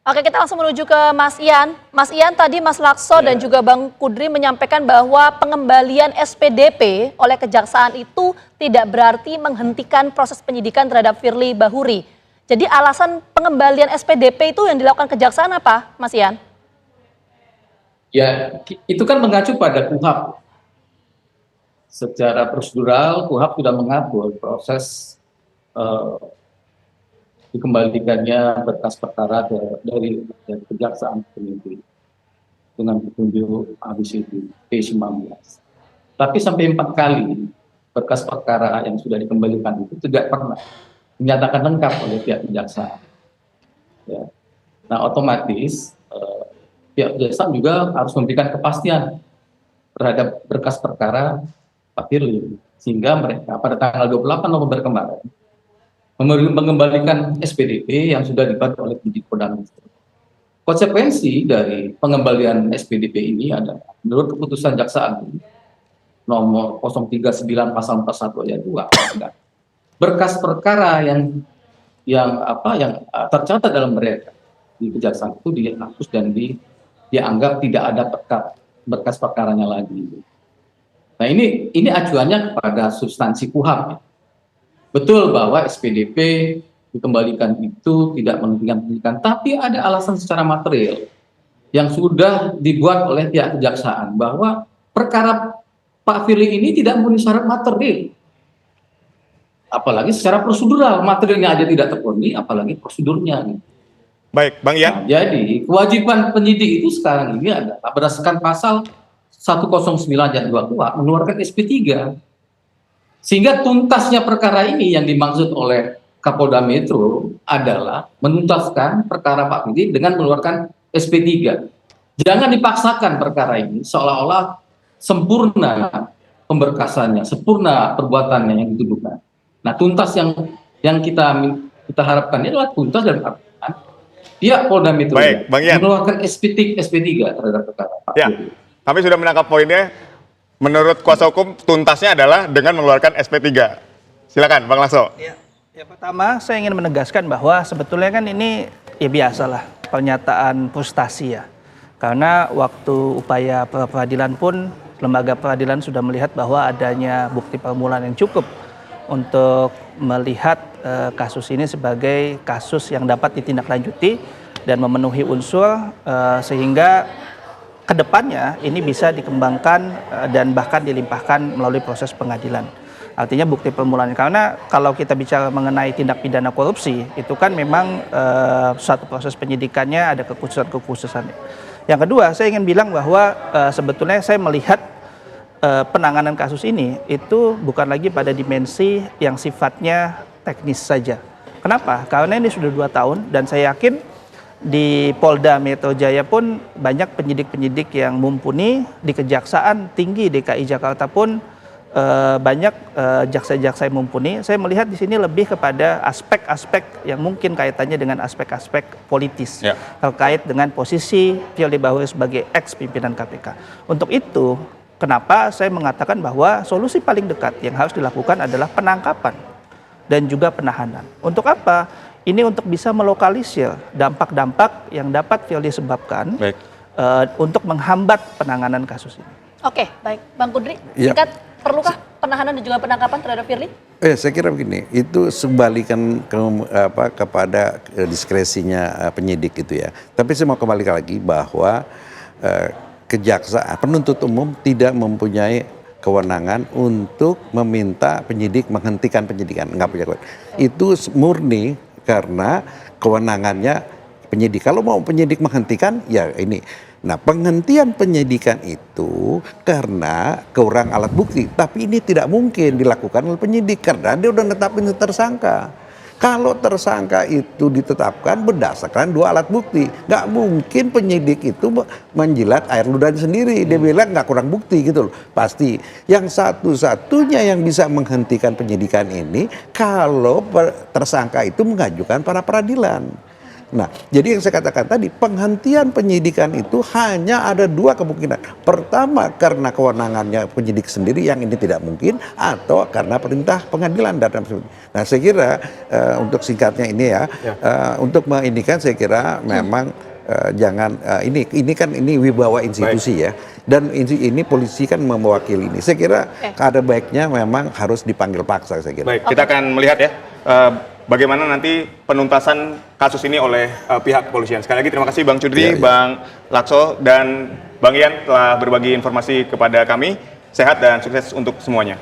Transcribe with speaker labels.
Speaker 1: Oke, kita langsung menuju ke Mas Ian. Mas Ian, tadi Mas Lakso dan juga Bang Kudri menyampaikan bahwa pengembalian SPDP oleh kejaksaan itu tidak berarti menghentikan proses penyidikan terhadap Firly Bahuri. Jadi alasan pengembalian SPDP itu yang dilakukan kejaksaan apa, Mas Ian?
Speaker 2: Ya, itu kan mengacu pada KUHP. Secara prosedural, KUHP sudah mengatur proses dikembalikannya berkas perkara dari kejaksaan ke penyidik dengan petunjuk ABCD P19. Tapi sampai 4 kali berkas perkara yang sudah dikembalikan itu tidak pernah dinyatakan lengkap oleh pihak kejaksaan. Ya. Nah, otomatis pihak kejaksaan juga harus memberikan kepastian terhadap berkas perkara Pak Firly, sehingga mereka pada tanggal 28 November kemarin mengembalikan SPDP yang sudah dibuat oleh penyidik Polda Metro. Konsekuensi dari pengembalian SPDP ini adalah menurut keputusan jaksa agung nomor 039 pasal 41 ayat 2, berkas perkara yang tercatat dalam mereka di kejaksaan itu dihapus dan dianggap tidak ada berkas perkaranya lagi. Nah, ini acuannya kepada substansi KUHP. Betul bahwa SPDP dikembalikan itu tidak menghentikan penyidikan, tapi ada alasan secara material yang sudah dibuat oleh pihak kejaksaan bahwa perkara Pak Firly ini tidak memenuhi syarat material. Apalagi secara prosedural, materialnya aja tidak terpenuhi, apalagi prosedurnya.
Speaker 3: Baik, Bang Ian.
Speaker 2: Nah, jadi kewajiban penyidik itu sekarang ini adalah berdasarkan pasal 109 ayat 2 KUHP mengeluarkan SP3. Sehingga tuntasnya perkara ini yang dimaksud oleh Kapolda Metro adalah menuntaskan perkara Pak Firly dengan mengeluarkan SP3. Jangan dipaksakan perkara ini seolah-olah sempurna pemberkasannya, sempurna perbuatannya yang dituduhkan. Nah, tuntas yang kita harapkan ini adalah tuntas dan artian pihak Polda Metro mengeluarkan SP3 terhadap perkara Pak Firly.
Speaker 3: Kami sudah menangkap poinnya. Menurut kuasa hukum, tuntasnya adalah dengan mengeluarkan SP3. Silakan, Bang Lakso.
Speaker 4: Ya, pertama saya ingin menegaskan bahwa sebetulnya kan ini ya biasalah pernyataan frustasi ya. Karena waktu upaya peradilan pun, lembaga peradilan sudah melihat bahwa adanya bukti permulaan yang cukup untuk melihat kasus ini sebagai kasus yang dapat ditindaklanjuti dan memenuhi unsur sehingga kedepannya ini bisa dikembangkan dan bahkan dilimpahkan melalui proses pengadilan. Artinya bukti permulaan, karena kalau kita bicara mengenai tindak pidana korupsi itu kan memang suatu proses penyidikannya ada kekhususan-kekhususannya. Yang kedua, saya ingin bilang bahwa sebetulnya saya melihat penanganan kasus ini itu bukan lagi pada dimensi yang sifatnya teknis saja. Kenapa? Karena ini sudah 2 tahun dan saya yakin di Polda Metro Jaya pun banyak penyidik-penyidik yang mumpuni, di Kejaksaan Tinggi DKI Jakarta pun banyak jaksa-jaksa yang mumpuni. Saya melihat di sini lebih kepada aspek-aspek yang mungkin kaitannya dengan aspek-aspek politis terkait dengan posisi Firly Bahuri sebagai ex-pimpinan KPK. Untuk itu, kenapa saya mengatakan bahwa solusi paling dekat yang harus dilakukan adalah penangkapan dan juga penahanan. Untuk apa? Ini untuk bisa melokalisir dampak-dampak yang dapat Firly sebabkan untuk menghambat penanganan kasus ini.
Speaker 1: Oke, baik. Bang Kudri, singkat, perlukah penahanan dan juga penangkapan terhadap Firly?
Speaker 5: Saya kira begini, itu sebalikan kepada diskresinya penyidik itu ya. Tapi saya mau kembali lagi bahwa kejaksaan, penuntut umum tidak mempunyai kewenangan untuk meminta penyidik menghentikan penyidikan. Nggak punya kewenangan. Itu murni karena kewenangannya penyidik. Kalau mau penyidik menghentikan, ya ini. Nah, penghentian penyidikan itu karena kurang alat bukti. Tapi ini tidak mungkin dilakukan oleh penyidik karena dia udah netapin tersangka. Kalau tersangka itu ditetapkan berdasarkan 2 alat bukti. Nggak mungkin penyidik itu menjilat air ludahnya sendiri. Dia bilang nggak kurang bukti gitu loh. Pasti. Yang satu-satunya yang bisa menghentikan penyidikan ini kalau tersangka itu mengajukan para peradilan. Nah, jadi yang saya katakan tadi, penghentian penyidikan itu hanya ada dua kemungkinan. Pertama, karena kewenangannya penyidik sendiri yang ini tidak mungkin, atau karena perintah pengadilan dan sebagainya. Nah, saya kira untuk singkatnya ini untuk mengindikan saya kira memang jangan ini wibawa institusi ya, dan ini polisi kan mewakili ini. Saya kira ada baiknya memang harus dipanggil paksa, saya kira.
Speaker 3: Baik, kita akan melihat ya bagaimana nanti penuntasan kasus ini oleh pihak kepolisian. Sekali lagi terima kasih Bang Kudri, Bang Lakso, dan Bang Ian telah berbagi informasi kepada kami. Sehat dan sukses untuk semuanya.